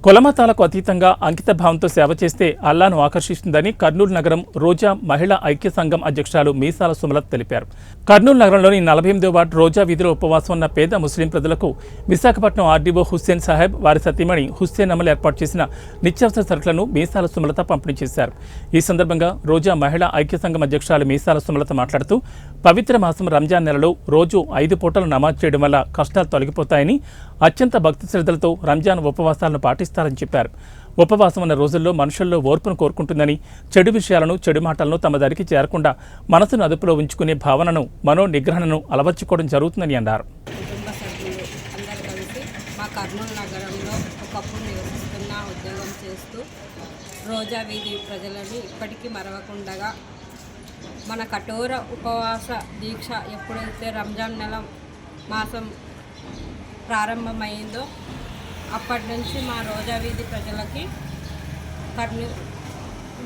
కులమతాలకు అతీతంగా అంకిత భావంతో సేవ చేస్తే అల్లాను ఆకర్షిస్తుందని కర్నూలు నగరం రోజా మహిళా ఐక్య సంఘం అధ్యక్షురాలు మీసాల సుమలత్ తెలిపారు. కర్నూలు నగరంలోని 48వ వార్డు రోజా వీధిలో ఉపవాసం ఉన్న పేద ముస్లిం ప్రజలకు విశాఖపట్నం ఆర్డీఓ హుస్సేన్ సాహెబ్ వారి సతీమణి హుస్సేన్ అమలు ఏర్పాటు చేసిన నిత్యావసర సరుకులను మీసాల సుమలత పంపిణీ చేశారు. ఈ సందర్భంగా రోజా మహిళా ఐక్య సంఘం అధ్యక్షురాలు మీసాల సుమలత మాట్లాడుతూ పవిత్ర మాసం రంజాన్ నెలలో రోజు 5 పూటలు నమాజ్ చేయడం వల్ల కష్టాలు తొలగిపోతాయని, అత్యంత భక్తి శ్రద్ధలతో రంజాన్ ఉపవాసాలను పాటిస్తారని చెప్పారు. ఉపవాసం ఉన్న రోజుల్లో మనుషుల్లో ఓర్పును కోరుకుంటుందని, చెడు విషయాలను, చెడు మాటలను తమ దరికి చేరకుండా మనసును అదుపులో ఉంచుకునే భావనను, మనో నిగ్రహణను అలవర్చుకోవడం జరుగుతుందని అన్నారు. కుటుంబ సభ్యులు అందరూ కలిసి మా కర్నూలు నగరంలో ఒకప్పుడు నివసిస్తున్న, ఉద్యోగం చేస్తూ రోజా వీధి ప్రజలని ఇప్పటికీ మరవకుండగా మన కఠోర ఉపవాస దీక్ష ఎప్పుడైతే రంజాన్ నెల మాసం ప్రారంభమైందో అప్పటి నుంచి మా రోజా వీధి ప్రజలకి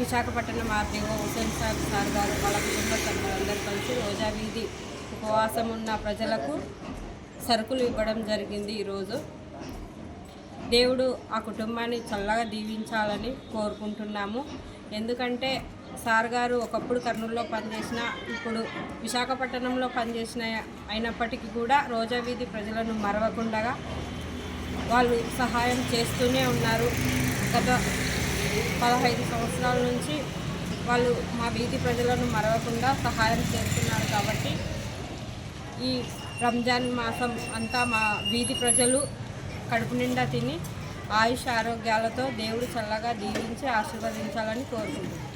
విశాఖపట్నం ఆర్డీఓ హుస్సేన్ సాహెబ్ సార్ గారు వాళ్ళ కుటుంబ సభ్యులందరూ కలిసి రోజా వీధి ఉపవాసం ఉన్న ప్రజలకు సరుకులు ఇవ్వడం జరిగింది. ఈరోజు దేవుడు ఆ కుటుంబాన్ని చల్లగా దీవించాలని కోరుకుంటున్నాము. ఎందుకంటే సార్ గారు ఒకప్పుడు కర్నూలులో పనిచేసిన, ఇప్పుడు విశాఖపట్నంలో పనిచేసిన అయినప్పటికీ కూడా రోజా వీధి ప్రజలను మరవకుండా వాళ్ళు సహాయం చేస్తూనే ఉన్నారు. గత 15 సంవత్సరాల నుంచి వాళ్ళు మా వీధి ప్రజలను మరవకుండా సహాయం చేస్తున్నారు. కాబట్టి ఈ రంజాన్ మాసం అంతా మా వీధి ప్రజలు కడుపు నిండా తిని ఆయుష్ ఆరోగ్యాలతో దేవుడు చల్లగా దీవించి ఆశీర్వదించాలని కోరుకుంటున్నాను.